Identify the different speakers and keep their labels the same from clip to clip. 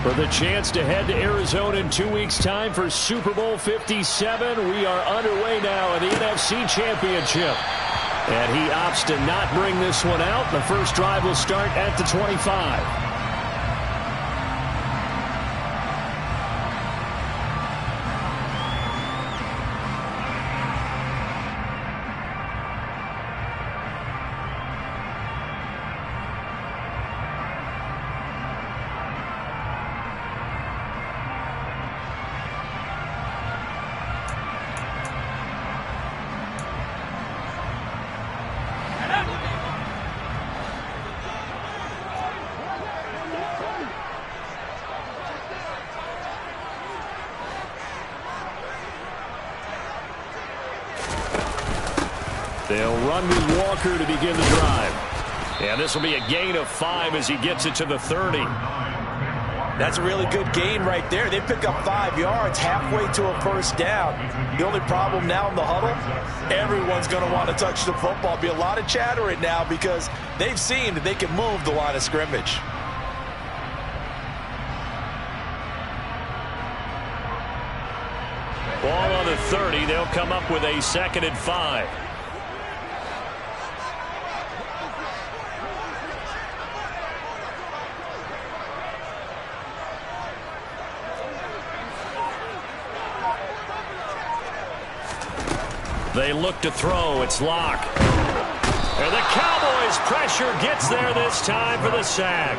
Speaker 1: For the chance to head to Arizona in 2 weeks' time for Super Bowl 57, we are underway now in the NFC Championship. And he opts to not bring this one out. The first drive will start at the 25. They'll run with Walker to begin the drive. And this will be a gain of 5 as he gets it to the 30.
Speaker 2: That's a really good gain right there. They pick up 5 yards halfway to a first down. The only problem now in the huddle, everyone's going to want to touch the football. Be a lot of chatter right now because they've seen that they can move the line of scrimmage.
Speaker 1: Ball on the 30. They'll come up with a 2nd and 5. They look to throw. It's Locke. And the Cowboys' pressure gets there this time for the sack.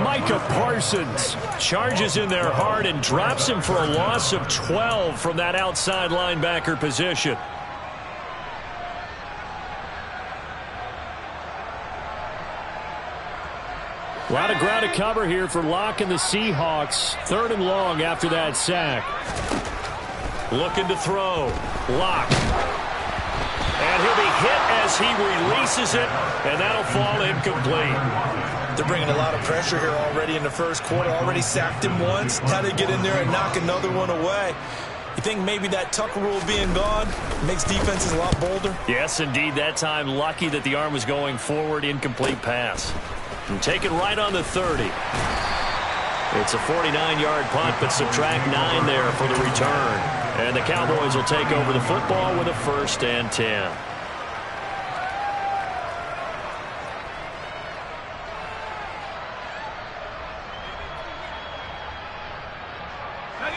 Speaker 1: Micah Parsons charges in there hard and drops him for a loss of 12 from that outside linebacker position. A lot of ground to cover here for Locke and the Seahawks. 3rd and long after that sack. Looking to throw. Locke. And he'll be hit as he releases it, and that'll fall incomplete.
Speaker 2: They're bringing a lot of pressure here already in the first quarter. Already sacked him once. How to get in there and knock another one away. You think maybe that Tucker rule being gone makes defenses a lot bolder?
Speaker 1: Yes, indeed. That time, lucky that the arm was going forward. Incomplete pass. And taken right on the 30. It's a 49-yard punt, but subtract 9 there for the return. And the Cowboys will take over the football with a 1st and 10.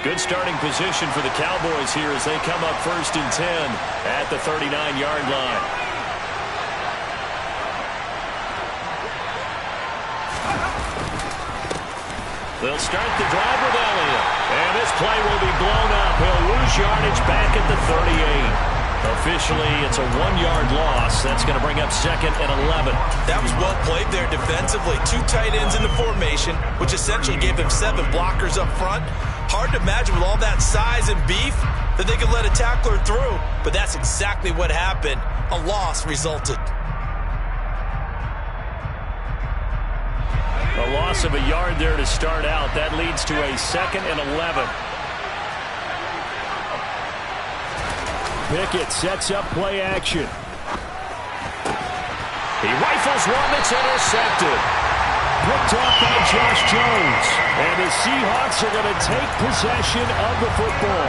Speaker 1: Good starting position for the Cowboys here as they come up 1st and 10 at the 39-yard line. They'll start the drive with Elliott. And this play will be blown up. He'll lose yardage back at the 38. Officially, it's a 1-yard loss. That's going to bring up 2nd and 11.
Speaker 2: That was well played there defensively. 2 tight ends in the formation, which essentially gave them 7 blockers up front. Hard to imagine with all that size and beef that they could let a tackler through. But that's exactly what happened. A loss resulted.
Speaker 1: A loss of a yard there to start out. That leads to a 2nd and 11. Pickett sets up play action. He rifles one that's intercepted. Picked off by Josh Jones. And the Seahawks are going to take possession of the football.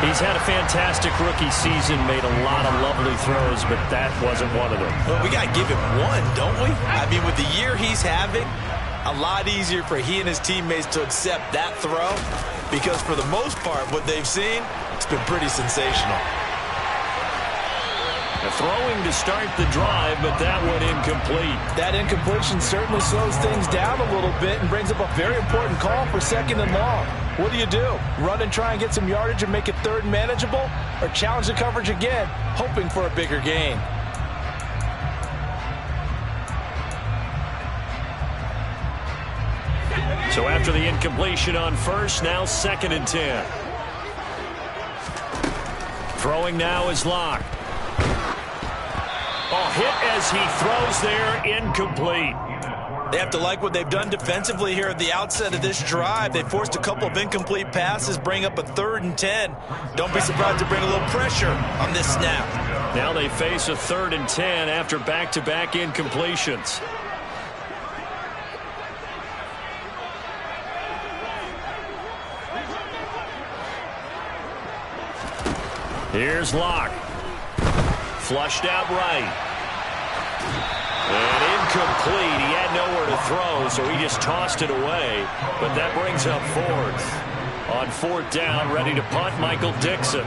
Speaker 1: He's had a fantastic rookie season, made a lot of lovely throws, but that wasn't one of them.
Speaker 2: Well, we got to give him one, don't we? I mean, with the year he's having, a lot easier for he and his teammates to accept that throw because for the most part, what they've seen, it's been pretty sensational.
Speaker 1: Throwing to start the drive, but that one incomplete.
Speaker 2: That incompletion certainly slows things down a little bit and brings up a very important call for 2nd and long. What do? Run and try and get some yardage and make it 3rd and manageable, or challenge the coverage again, hoping for a bigger gain?
Speaker 1: So after the incompletion on 1st, now 2nd and 10. Throwing now is Locke. Oh, hit as he throws there, incomplete.
Speaker 2: They have to like what they've done defensively here at the outset of this drive. They forced a couple of incomplete passes, bring up a 3rd and 10. Don't be surprised to bring a little pressure on this snap.
Speaker 1: Now they face a 3rd and 10 after back-to-back incompletions. Here's Locke. Flushed out right. And incomplete. He had nowhere to throw, so he just tossed it away. But that brings up fourth. On fourth down, ready to punt, Michael Dixon.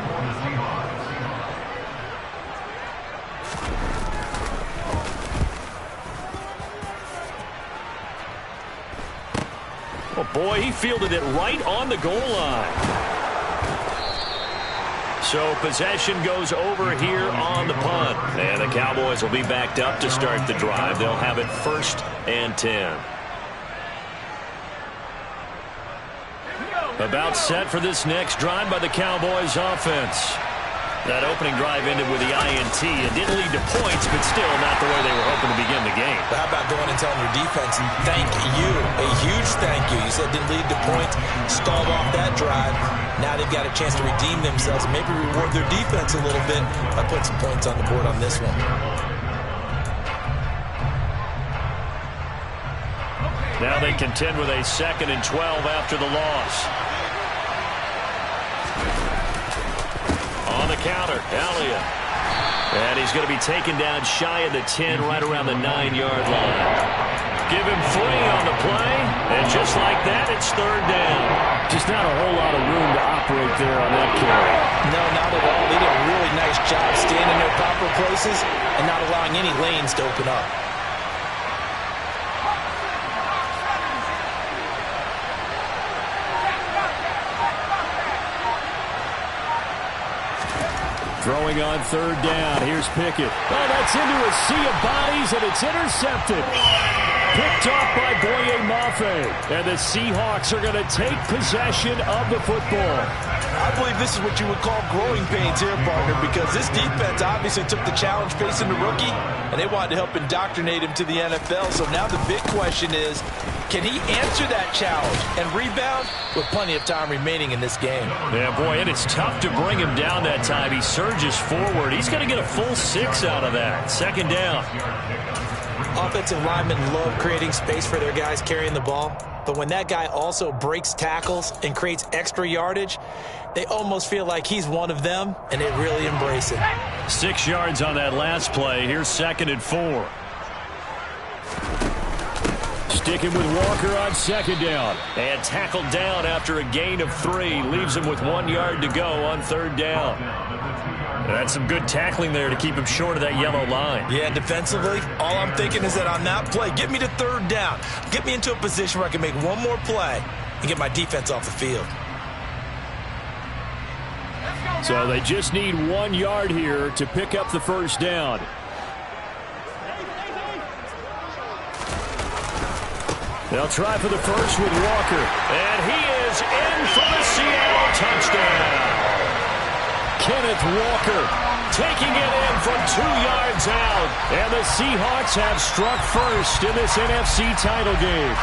Speaker 1: Oh, boy, he fielded it right on the goal line. So possession goes over here on the punt. And the Cowboys will be backed up to start the drive. They'll have it 1st and 10. About set for this next drive by the Cowboys offense. That opening drive ended with the INT. It didn't lead to points, but still not the way they were hoping to begin the game.
Speaker 2: But how about going and telling your defense, and thank you, a huge thank you. You said it didn't lead to points, stalled off that drive. Now they've got a chance to redeem themselves, maybe reward their defense a little bit by putting some points on the board on this one.
Speaker 1: Now they contend with a 2nd and 12 after the loss. On the counter, Elliott. And he's going to be taken down shy of the 10, right around the 9-yard line. Give him 3 on the play, and just like that, it's 3rd down. Just not a whole lot of room to operate there on that carry.
Speaker 2: No, not at all. They did a really nice job staying in their proper places and not allowing any lanes to open up.
Speaker 1: Throwing on 3rd down. Here's Pickett. Oh, that's into a sea of bodies, and it's intercepted. Picked off by Boye Mafe. And the Seahawks are going to take possession of the football.
Speaker 2: I believe this is what you would call growing pains here, partner, because this defense obviously took the challenge facing the rookie, and they wanted to help indoctrinate him to the NFL. So now the big question is, can he answer that challenge and rebound with plenty of time remaining in this game?
Speaker 1: Yeah, boy, and it's tough to bring him down that time. He surges forward. He's going to get a full 6 out of that. 2nd down.
Speaker 2: Offensive linemen love creating space for their guys carrying the ball, but when that guy also breaks tackles and creates extra yardage, they almost feel like he's one of them, and they really embrace it.
Speaker 1: 6 yards on that last play. Here's 2nd and 4. Sticking with Walker on 2nd down. And tackled down after a gain of 3. Leaves him with 1 yard to go on 3rd down. That's some good tackling there to keep him short of that yellow line.
Speaker 2: Yeah, defensively, all I'm thinking is that on that play, get me to 3rd down. Get me into a position where I can make one more play and get my defense off the field.
Speaker 1: So they just need 1 yard here to pick up the 1st down. They'll try for the first with Walker. And he is in for the Seattle touchdown. Kenneth Walker taking it in from 2 yards out. And the Seahawks have struck first in this NFC title game.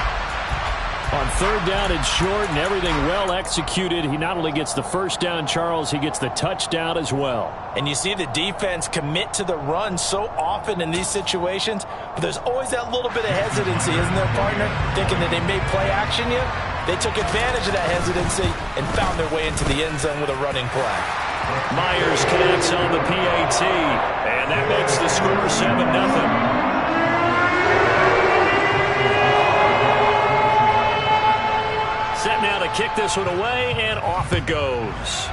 Speaker 1: On 3rd down and short and everything well executed, he not only gets the 1st down, Charles, he gets the touchdown as well.
Speaker 2: And you see the defense commit to the run so often in these situations, but there's always that little bit of hesitancy, isn't there, partner? Thinking that they may play action you. They took advantage of that hesitancy and found their way into the end zone with a running play.
Speaker 1: Myers connects on the PAT, and that makes the score 7-0. Set now to kick this one away, and off it goes.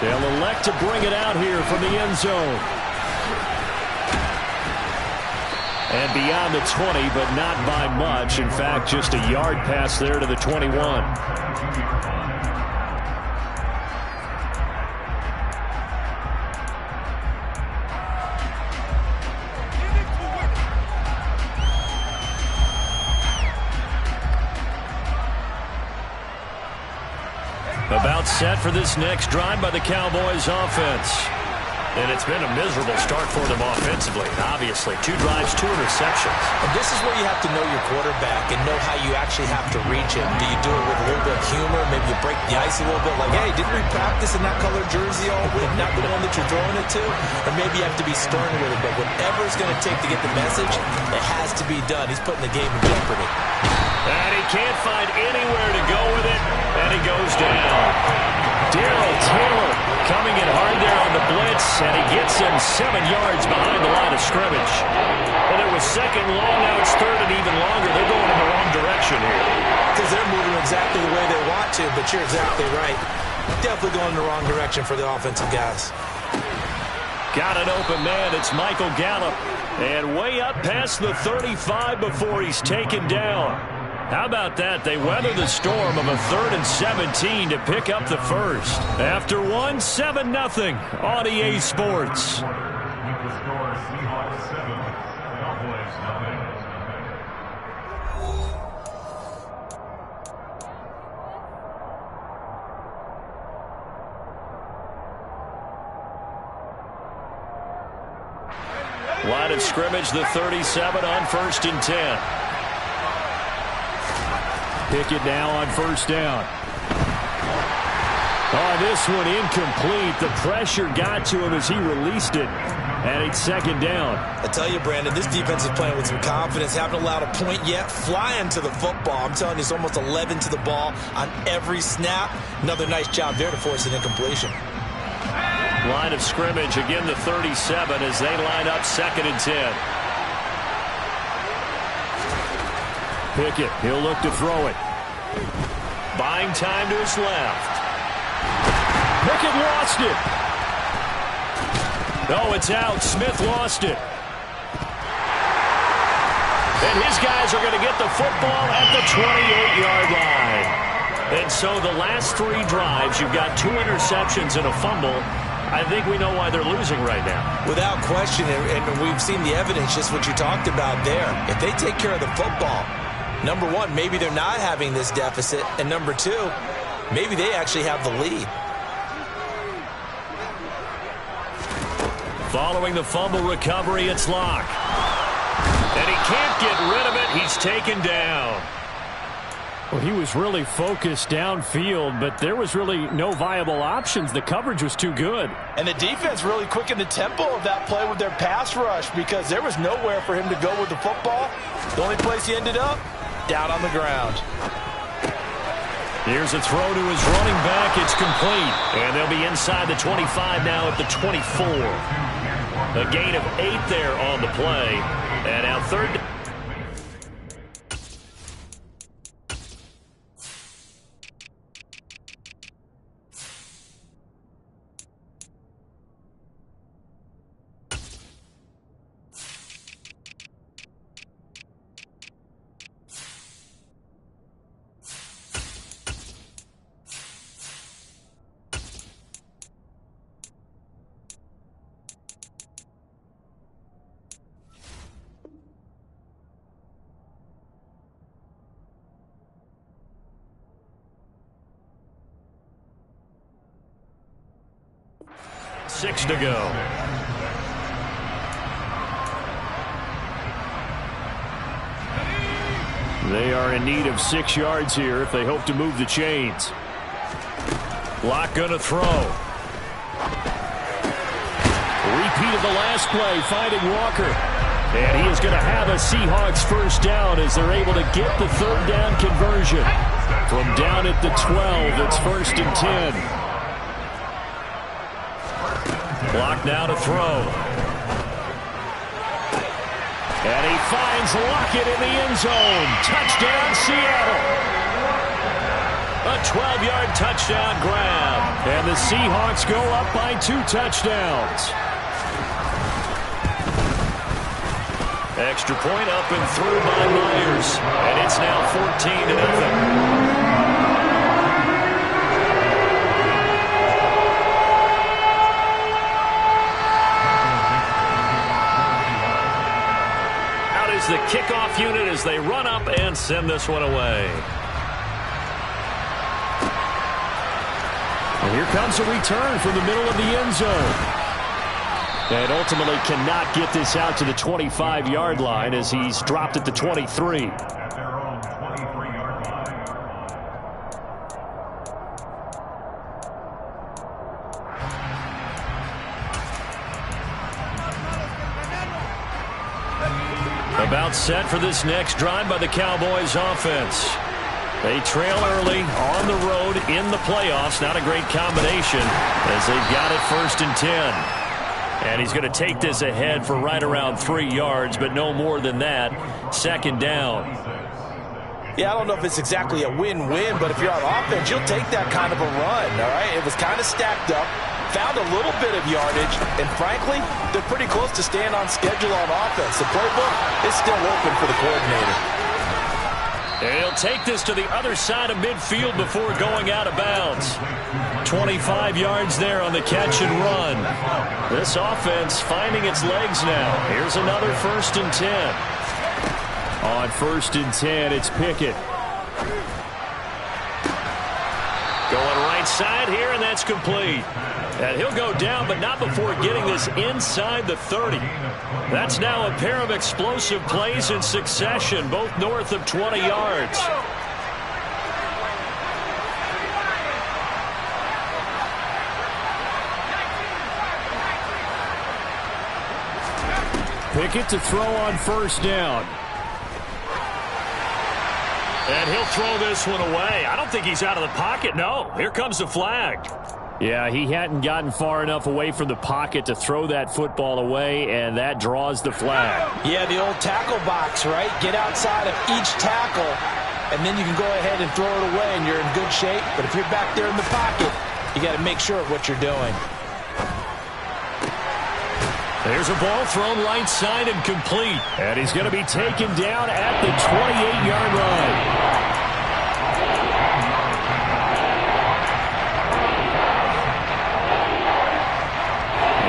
Speaker 1: They'll elect to bring it out here from the end zone. And beyond the 20, but not by much. In fact, just a yard pass there to the 21. About set for this next drive by the Cowboys offense. And it's been a miserable start for them offensively. Obviously, 2 drives, 2 interceptions.
Speaker 2: And this is where you have to know your quarterback and know how you actually have to reach him. Do you do it with a little bit of humor? Maybe you break the ice a little bit, like, hey, didn't we practice in that colored jersey all week, not the one that you're throwing it to? Or maybe you have to be stern with it, but whatever it's going to take to get the message, it has to be done. He's putting the game in jeopardy.
Speaker 1: And he can't find anywhere to go with it, and he goes down. Darrell Taylor coming in hard there on the blitz, and he gets him 7 yards behind the line of scrimmage. And it was 2nd long, now it's 3rd and even longer. They're going in the wrong direction here.
Speaker 2: Because they're moving exactly the way they want to, but you're exactly right. Definitely going in the wrong direction for the offensive guys.
Speaker 1: Got an open man. It's Michael Gallup. And way up past the 35 before he's taken down. How about that? They weather the storm of a 3rd and 17 to pick up the first. After 1, 7-0 on EA Sports. Line of scrimmage, the 37 on 1st and 10. Pickett now on 1st down. Oh, this one incomplete. The pressure got to him as he released it. And it's 2nd down.
Speaker 2: I tell you, Brandon, this defense is playing with some confidence. Haven't allowed a point yet. Flying to the football. I'm telling you, it's almost 11 to the ball on every snap. Another nice job there to force an incompletion.
Speaker 1: Line of scrimmage, again the 37 as they line up 2nd and 10. Pickett, he'll look to throw it. Buying time to his left. Pickett lost it. Oh, it's out. Smith lost it. And his guys are going to get the football at the 28-yard line. And so the last 3 drives, you've got 2 interceptions and a fumble. I think we know why they're losing right now. Without question, and we've seen the evidence, just what you talked about there. If they take care of the football, number 1, maybe they're not having this deficit. And number 2, maybe they actually have the lead. Following the fumble recovery, it's Locke. And he can't get rid of it. He's taken down.
Speaker 3: Well, he was really focused downfield, but there was really no viable options. The coverage was too good.
Speaker 2: And the defense really quickened the tempo of that play with their pass rush because there was nowhere for him to go with the football. The only place he ended up, down on the ground.
Speaker 1: Here's a throw to his running back. It's complete. And they'll be inside the 25 now at the 24. A gain of 8 there on the play. And now 3rd. Six to go. They are in need of 6 yards here if they hope to move the chains. Locke gonna throw. Repeat of the last play, finding Walker. And he is going to have a Seahawks 1st down as they're able to get the 3rd down conversion. From down at the 12, it's 1st and 10. Locke now to throw. And he finds Lockett in the end zone. Touchdown, Seattle. A 12-yard touchdown grab. And the Seahawks go up by 2 touchdowns. Extra point up and through by Myers. And it's now 14-0. The kickoff unit as they run up and send this one away. And here comes a return from the middle of the end zone.
Speaker 3: And ultimately cannot get this out to the 25-yard line as he's dropped at the 23. About set for this next drive by the Cowboys offense. They trail early on the road in the playoffs. Not a great combination as they've got it 1st and 10. And he's going to take this ahead for right around 3 yards, but no more than that. 2nd down.
Speaker 2: Yeah, I don't know if it's exactly a win-win, but if you're on offense, you'll take that kind of a run, all right? It was kind of stacked up, found a little bit of yardage, and frankly, they're pretty close to staying on schedule on offense. The playbook is still open for the coordinator.
Speaker 1: And he'll take this to the other side of midfield before going out of bounds. 25 yards there on the catch and run. This offense finding its legs now. Here's another 1st and 10.
Speaker 3: On 1st and 10, it's Pickett.
Speaker 1: Going right side here, and that's complete. And he'll go down, but not before getting this inside the 30. That's now a pair of explosive plays in succession, both north of 20 yards.
Speaker 3: Pickett to throw on 1st down.
Speaker 1: And he'll throw this one away. I don't think he's out of the pocket. No, here comes the flag.
Speaker 3: Yeah, he hadn't gotten far enough away from the pocket to throw that football away, and that draws the flag.
Speaker 2: Yeah, the old tackle box, right? Get outside of each tackle, and then you can go ahead and throw it away, and you're in good shape. But if you're back there in the pocket, you got to make sure of what you're doing.
Speaker 1: There's a ball thrown right side and complete.
Speaker 3: And he's going to be taken down at the 28-yard line.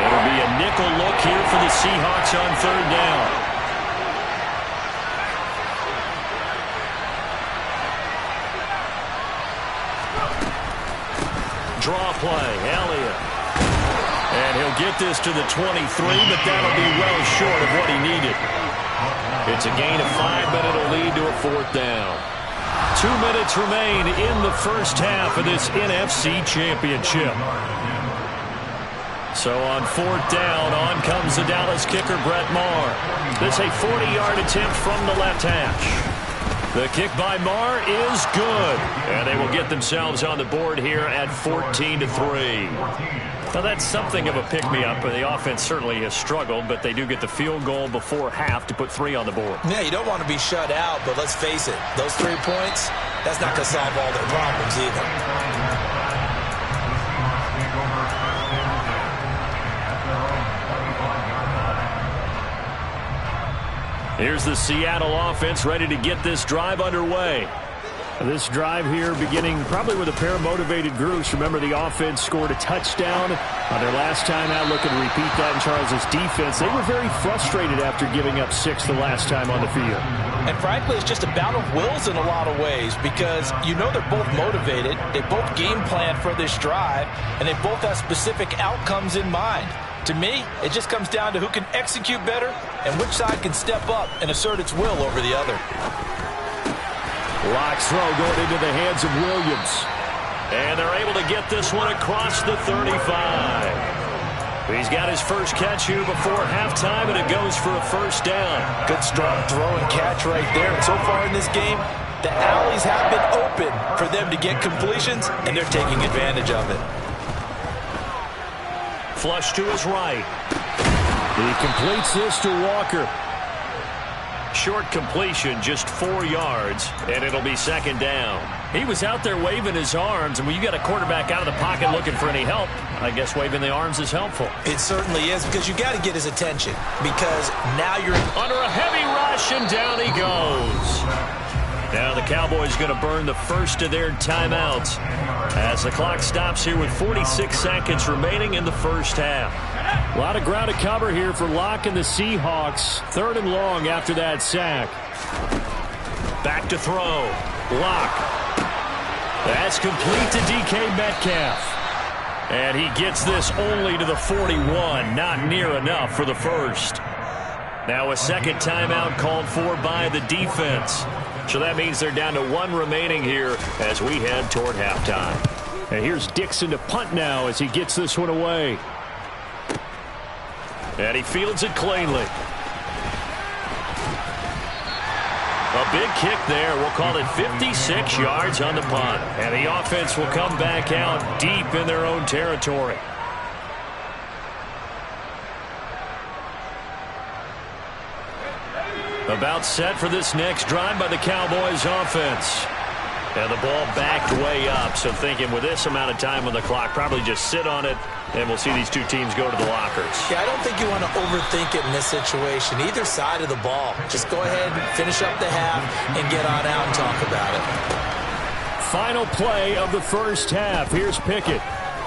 Speaker 1: It'll be a nickel look here for the Seahawks on 3rd down. Draw play, Elliott. And he'll get this to the 23, but that'll be well short of what he needed. It's a gain of 5, but it'll lead to a 4th down. 2 minutes remain in the 1st half of this NFC Championship. So on 4th down, on comes the Dallas kicker, Brett Maher. This a 40-yard attempt from the left hash. The kick by Maher is good, and they will get themselves on the board here at 14-3. Well, that's something of a pick-me-up. The offense certainly has struggled, but they do get the field goal before half to put 3 on the board.
Speaker 2: Yeah, you don't want to be shut out, but let's face it, those 3 points, that's not going to solve all their problems either.
Speaker 1: Here's the Seattle offense ready to get this drive underway.
Speaker 3: This drive here beginning probably with a pair of motivated groups. Remember, the offense scored a touchdown on their last time out. Looking to repeat that in Charles' defense. They were very frustrated after giving up 6 the last time on the field.
Speaker 2: And frankly, it's just a battle of wills in a lot of ways because you know they're both motivated. They both game plan for this drive, and they both have specific outcomes in mind. To me, it just comes down to who can execute better and which side can step up and assert its will over the other.
Speaker 3: Lock's throw going into the hands of Williams.
Speaker 1: And they're able to get this one across the 35. He's got his first catch here before halftime, and it goes for a 1st down.
Speaker 2: Good strong throw and catch right there. And so far in this game, the alleys have been open for them to get completions, and they're taking advantage of it.
Speaker 1: Flush to his right.
Speaker 3: He completes this to Walker.
Speaker 1: Short completion, just 4 yards, and it'll be 2nd down. He was out there waving his arms, and when you got a quarterback out of the pocket looking for any help, I guess waving the arms is helpful.
Speaker 2: It certainly is, because you got to get his attention, because now you're
Speaker 1: under a heavy rush, and down he goes. Now the Cowboys going to burn the first of their timeouts as the clock stops here with 46 seconds remaining in the 1st half.
Speaker 3: A lot of ground to cover here for Locke and the Seahawks. 3rd and long after that sack.
Speaker 1: Back to throw. Locke. That's complete to DK Metcalf. And he gets this only to the 41. Not near enough for the first. Now a second timeout called for by the defense. So that means they're down to one remaining here as we head toward halftime. And here's Dixon to punt now as he gets this one away. And he fields it cleanly. A big kick there. We'll call it 56 yards on the punt. And the offense will come back out deep in their own territory. About set for this next drive by the Cowboys offense. And the ball backed way up, so thinking with this amount of time on the clock, probably just sit on it, and we'll see these two teams go to the lockers.
Speaker 2: Yeah, I don't think you want to overthink it in this situation, either side of the ball. Just go ahead and finish up the half and get on out and talk about it.
Speaker 1: Final play of the first half. Here's Pickett.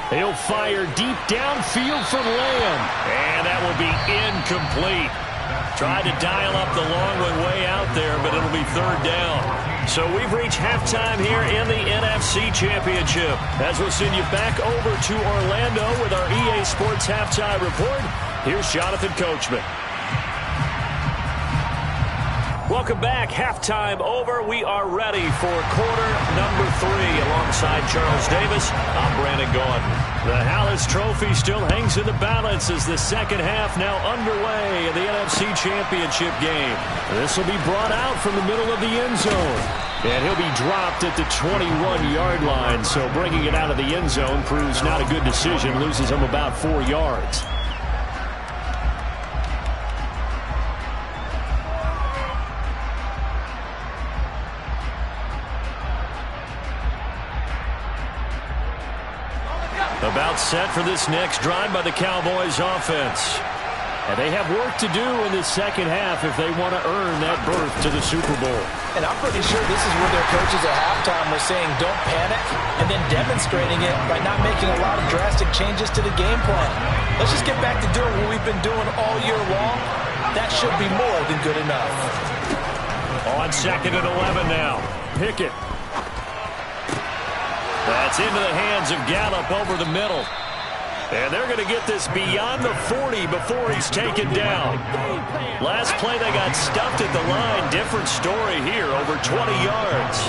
Speaker 1: He'll fire deep downfield for Lamb, and that will be incomplete. Tried to dial up the long one way out there, but it'll be third down. So we've reached halftime here in the NFC Championship. As we'll send you back over to Orlando with our EA Sports Halftime Report, here's Jonathan Coachman. Welcome back. Halftime over. We are ready for quarter number 3. Alongside Charles Davis, I'm Brandon Gaudin. The Hallis Trophy still hangs in the balance as the second half now underway in the NFC Championship game. This will be brought out from the middle of the end zone. And he'll be dropped at the 21-yard line, so bringing it out of the end zone proves not a good decision, loses him about 4 yards. About set for this next drive by the Cowboys offense. And they have work to do in the second half if they want to earn that berth to the Super Bowl.
Speaker 2: And I'm pretty sure this is where their coaches at halftime were saying don't panic, and then demonstrating it by not making a lot of drastic changes to the game plan. Let's just get back to doing what we've been doing all year long. That should be more than good enough.
Speaker 1: On second and 11 now. Pickett. That's into the hands of Gallup over the middle. And they're going to get this beyond the 40 before he's taken down. Last play they got stuffed at the line. Different story here, over 20 yards.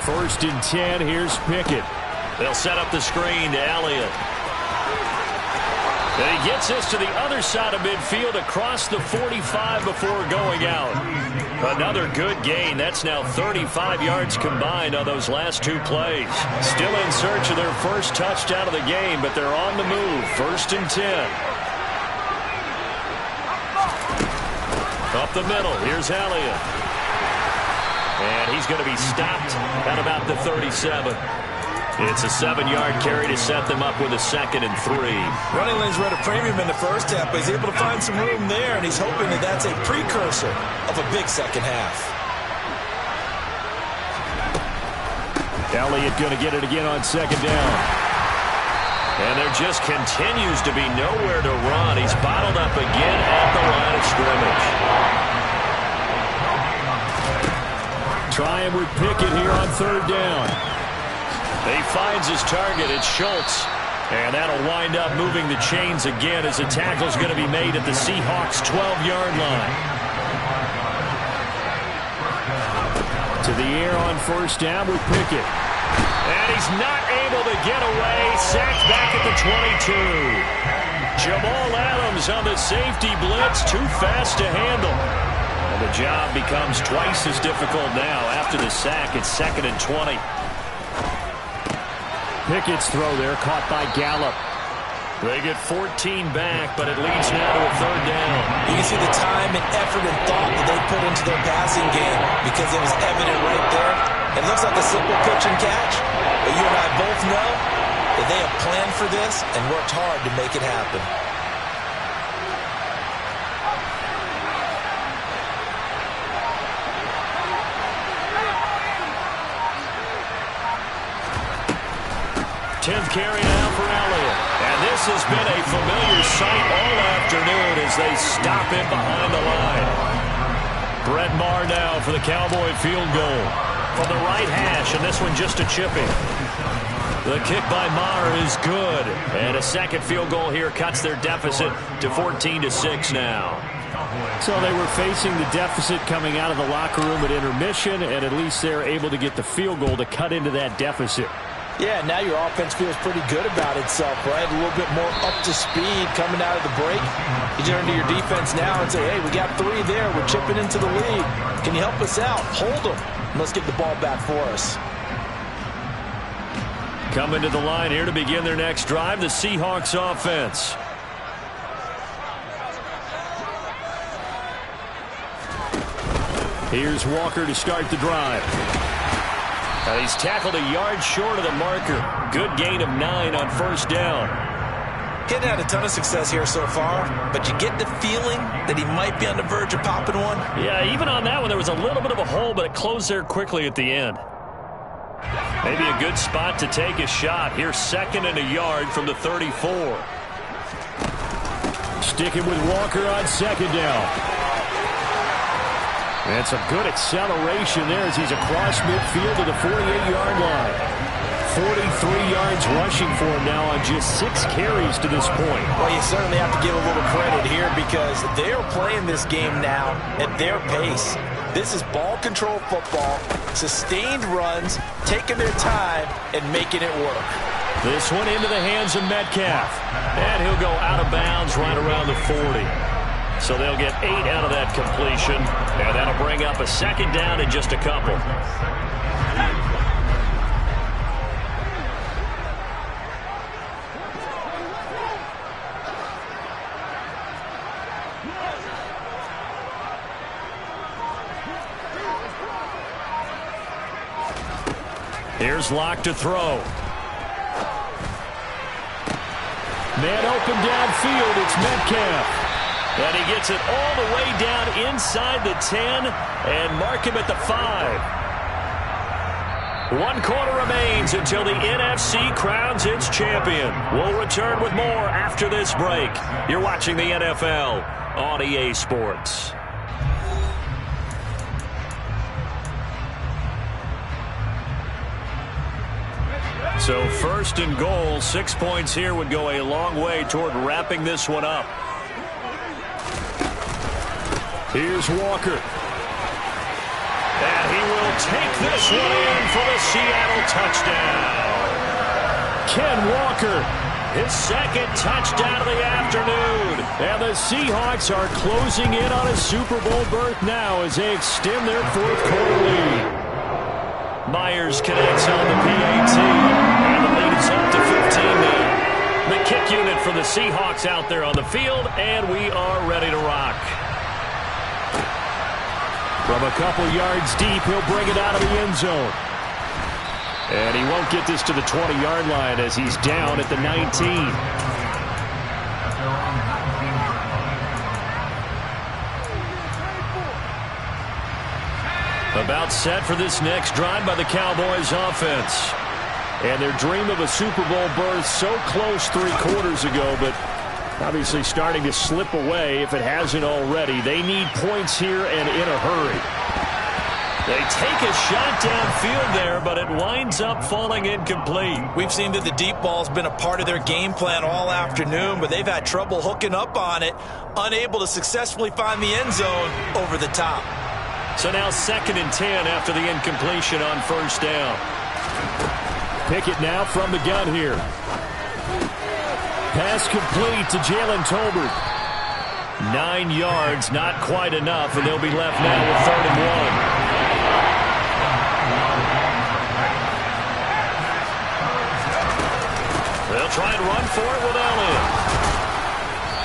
Speaker 1: First and 10, here's Pickett. They'll set up the screen to Elliott. And he gets this to the other side of midfield across the 45 before going out. Another good gain. That's now 35 yards combined on those last two plays. Still in search of their first touchdown of the game, but they're on the move. First and 10. Up the middle. Here's Elliott. And he's going to be stopped at about the 37. It's a 7-yard carry to set them up with a 2nd and 3.
Speaker 2: Running lanes were at a premium in the first half, but he's able to find some room there, and he's hoping that that's a precursor of a big second half.
Speaker 1: Elliott going to get it again on second down. And there just continues to be nowhere to run. He's bottled up again at the line of scrimmage. Trying with Pickett here on third down. He finds his target. It's Schultz. And that'll wind up moving the chains again as the tackle's going to be made at the Seahawks' 12-yard line. To the air on first down with Pickett. And he's not able to get away. Sacked back at the 22. Jamal Adams on the safety blitz. Too fast to handle. And the job becomes twice as difficult now. After the sack, it's 2nd and 20. Pickett's throw there, caught by Gallup. They get 14 back, but it leads now to a third down.
Speaker 2: You can see the time and effort and thought that they put into their passing game because it was evident right there. It looks like a simple pitch and catch, but you and I both know that they have planned for this and worked hard to make it happen.
Speaker 1: Tenth carry now for Elliott. And this has been a familiar sight all afternoon as they stop him behind the line. Brett Maher now for the Cowboy field goal from the right hash, and this one just a chipping. The kick by Maher is good. And a second field goal here cuts their deficit to 14-6 now.
Speaker 3: So they were facing the deficit coming out of the locker room at intermission, and at least they're able to get the field goal to cut into that deficit.
Speaker 2: Yeah, now your offense feels pretty good about itself, right? A little bit more up to speed coming out of the break. You turn to your defense now and say, hey, we got 3 there. We're chipping into the lead. Can you help us out? Hold them. Let's get the ball back for us.
Speaker 1: Coming to the line here to begin their next drive, the Seahawks offense. Here's Walker to start the drive. He's tackled a yard short of the marker. Good gain of 9 on first down.
Speaker 2: He hadn't had a ton of success here so far, but you get the feeling that he might be on the verge of popping one.
Speaker 1: Yeah, even on that one, there was a little bit of a hole, but it closed there quickly at the end. Maybe a good spot to take a shot. Here's 2nd and a yard from the 34.
Speaker 3: Sticking with Walker on 2nd down. And some good acceleration there as he's across midfield to the 48-yard line. 43 yards rushing for him now on just 6 carries to this point.
Speaker 2: Well, you certainly have to give a little credit here because they're playing this game now at their pace. This is ball control football, sustained runs, taking their time and making it work.
Speaker 1: This one into the hands of Metcalf. And he'll go out of bounds right around the 40. So they'll get 8 out of that completion, and that'll bring up a 2nd down in just a couple. Here's Locke to throw.
Speaker 3: Man open downfield, it's Metcalf.
Speaker 1: And he gets it all the way down inside the 10 and mark him at the 5. 1 quarter remains until the NFC crowns its champion. We'll return with more after this break. You're watching the NFL on EA Sports. So 1st and goal, 6 points here would go a long way toward wrapping this one up.
Speaker 3: Here's Walker.
Speaker 1: And he will take this one in for the Seattle touchdown.
Speaker 3: Ken Walker,
Speaker 1: his 2nd touchdown of the afternoon.
Speaker 3: And the Seahawks are closing in on a Super Bowl berth now as they extend their 4th quarter lead.
Speaker 1: Myers connects on the PAT. And the lead is up to 15 now. The kick unit for the Seahawks out there on the field, and we are ready to rock.
Speaker 3: From a couple yards deep, he'll bring it out of the end zone. And he won't get this to the 20-yard line as he's down at the 19.
Speaker 1: About set for this next drive by the Cowboys offense.
Speaker 3: And their dream of a Super Bowl berth so close 3 quarters ago, but obviously starting to slip away if it hasn't already. They need points here and in a hurry.
Speaker 1: They take a shot downfield there, but it winds up falling incomplete.
Speaker 2: We've seen that the deep ball's been a part of their game plan all afternoon, but they've had trouble hooking up on it, unable to successfully find the end zone over the top.
Speaker 1: So now 2nd and 10 after the incompletion on first down.
Speaker 3: Pickett now from the gun here. Pass complete to Jalen Tolbert.
Speaker 1: 9 yards, not quite enough, and they'll be left now with 3rd and 1. They'll try and run for it with Elliott.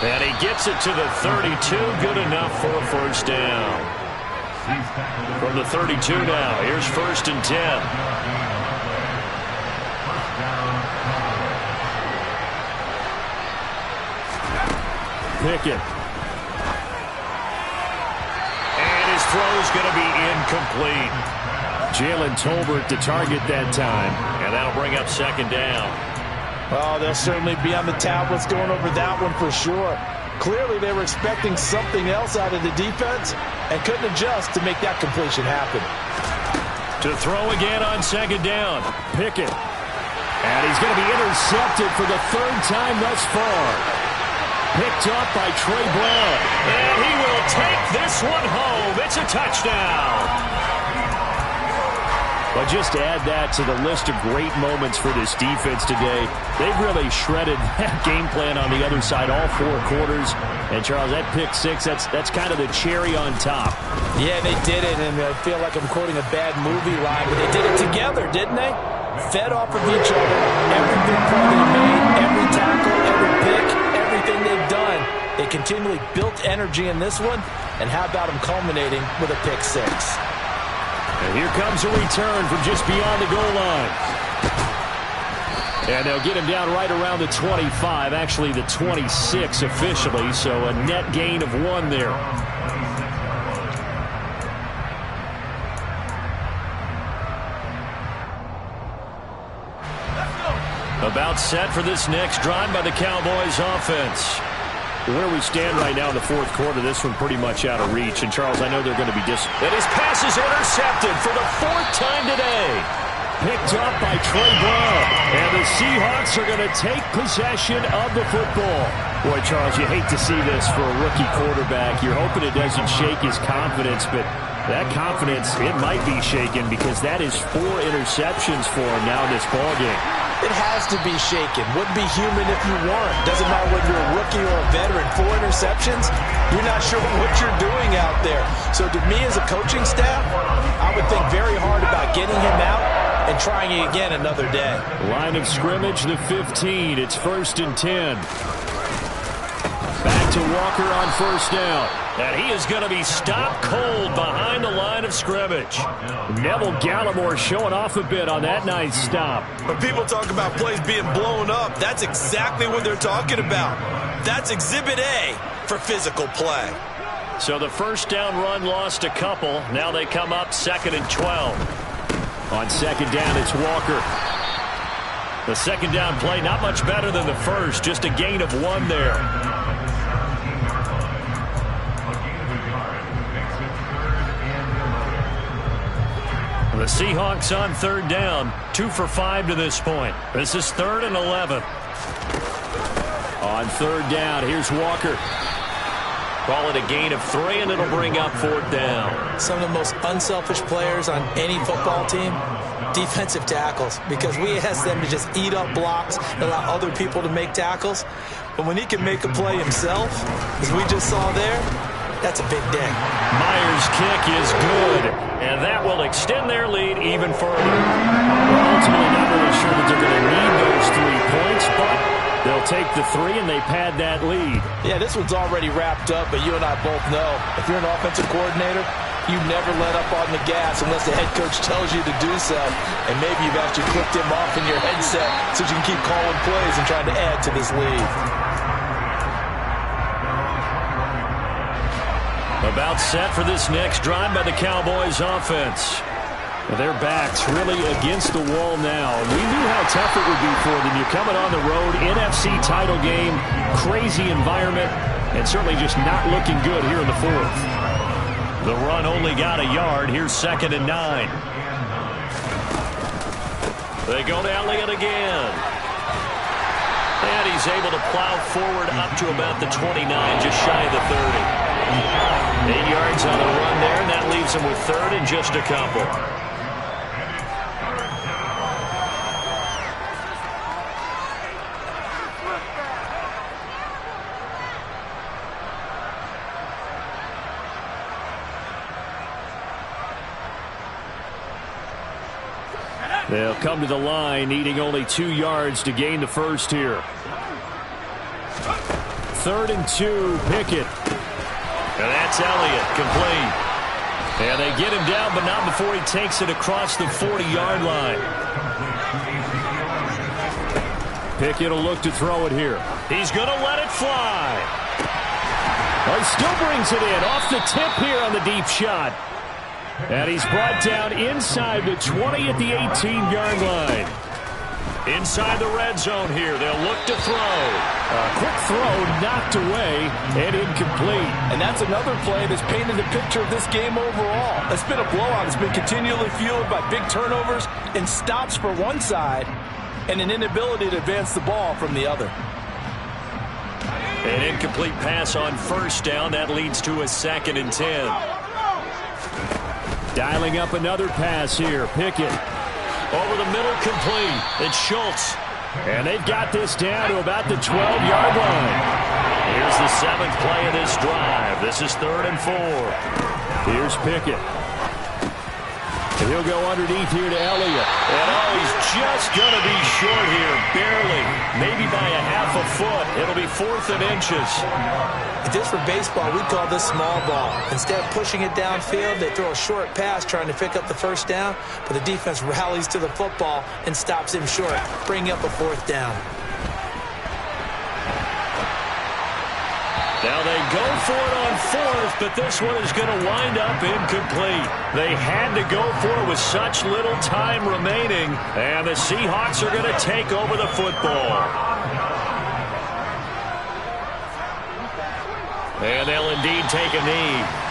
Speaker 1: And he gets it to the 32, good enough for a first down. From the 32 now, here's 1st and 10.
Speaker 3: Pickett.
Speaker 1: And his throw's going to be incomplete.
Speaker 3: Jalen Tolbert to target that time.
Speaker 1: And that'll bring up 2nd down.
Speaker 2: Oh, they'll certainly be on the tablets going over that one for sure. Clearly they were expecting something else out of the defense and couldn't adjust to make that completion happen.
Speaker 1: To throw again on 2nd down.
Speaker 3: Pickett. And
Speaker 1: And he's going to be intercepted for the third time thus far. Picked up by Trey Brown. And he will take this one home. It's a touchdown. But just to add that to the list of great moments for this defense today, they've really shredded that game plan on the other side all 4 quarters. And, Charles, that pick six, that's kind of the cherry on top.
Speaker 2: Yeah, they did it, and I feel like I'm quoting a bad movie line, but they did it together, didn't they? Fed off of each other. Every big play they made, every tackle, every pick, everything they've done. They continually built energy in this one, and how about them culminating with a pick six?
Speaker 1: And here comes a return from just beyond the goal line. And they'll get him down right around the 25, actually the 26 officially, so a net gain of 1 there. About set for this next drive by the Cowboys offense. Where we stand right now in the 4th quarter, this one pretty much out of reach. And, Charles, I know they're going to be And his pass is intercepted for the 4th time today. Picked up by Trey Brown. And the Seahawks are going to take possession of the football. Boy, Charles, you hate to see this for a rookie quarterback. You're hoping it doesn't shake his confidence, but that confidence, it might be shaken because that is 4 interceptions for him now in this ballgame.
Speaker 2: It has to be shaken. Wouldn't be human if you weren't. Doesn't matter whether you're a rookie or a veteran. 4 interceptions, you're not sure what you're doing out there. So to me as a coaching staff, I would think very hard about getting him out and trying it again another day.
Speaker 1: Line of scrimmage, the 15. It's 1st and 10. Back to Walker on 1st down. And he is going to be stopped cold behind the line of scrimmage. Neville Gallimore showing off a bit on that nice stop.
Speaker 4: When people talk about plays being blown up, that's exactly what they're talking about. That's Exhibit A for physical play.
Speaker 1: So the 1st down run lost a couple. Now they come up 2nd and 12. On 2nd down, it's Walker. The 2nd down play, not much better than the first. Just a gain of 1 there. The Seahawks on 3rd down, 2 for 5 to this point. This is 3rd and 11. On 3rd down, here's Walker. Call it a gain of 3, and it'll bring up 4th down.
Speaker 2: Some of the most unselfish players on any football team, defensive tackles, because we ask them to just eat up blocks and allow other people to make tackles. But when he can make a play himself, as we just saw there, that's a big day.
Speaker 1: Myers' kick is good, and that will extend their lead even further. Well, ultimately, not really sure that they're going to need those 3 points, but they'll take the 3, and they pad that lead.
Speaker 2: Yeah, this one's already wrapped up, but you and I both know if you're an offensive coordinator, you never let up on the gas unless the head coach tells you to do so. And maybe you've actually clicked him off in your headset so you can keep calling plays and trying to add to this lead.
Speaker 1: About set for this next drive by the Cowboys offense. Their backs really against the wall now. We knew how tough it would be for them. You're coming on the road, NFC title game, crazy environment, and certainly just not looking good here in the 4th. The run only got a yard. Here's 2nd and 9. They go to Elliott again. And he's able to plow forward up to about the 29, just shy of the 30. 8 yards on the run there, and that leaves him with 3rd and just a couple. They'll come to the line, needing only 2 yards to gain the first here. 3rd and 2, Pickett. And that's Elliott, complete. And they get him down, but not before he takes it across the 40-yard line. Pickett will look to throw it here. He's going to let it fly. Well, he still brings it in off the tip here on the deep shot. And he's brought down inside the 20 at the 18-yard line. Inside the red zone here. They'll look to throw. A quick throw knocked away and incomplete.
Speaker 2: And that's another play that's painted the picture of this game overall. It's been a blowout. It's been continually fueled by big turnovers and stops for one side and an inability to advance the ball from the other.
Speaker 1: An incomplete pass on first down. That leads to a 2nd and 10.
Speaker 3: Dialing up another pass here. Pickett.
Speaker 1: Over the middle, complete. It's Schultz.
Speaker 3: And they've got this down to about the 12-yard line.
Speaker 1: Here's the 7th play of this drive. This is 3rd and 4.
Speaker 3: Here's Pickett. And he'll go underneath here to Elliott.
Speaker 1: And he's just going to be short here, barely. Maybe by a half a foot. It'll be 4th and inches.
Speaker 2: If this were baseball, we'd call this small ball. Instead of pushing it downfield, they throw a short pass trying to pick up the 1st down, but the defense rallies to the football and stops him short, bringing up a 4th down.
Speaker 1: Now they go for it on 4th, but this one is going to wind up incomplete. They had to go for it with such little time remaining, and the Seahawks are going to take over the football. And they'll indeed take a knee.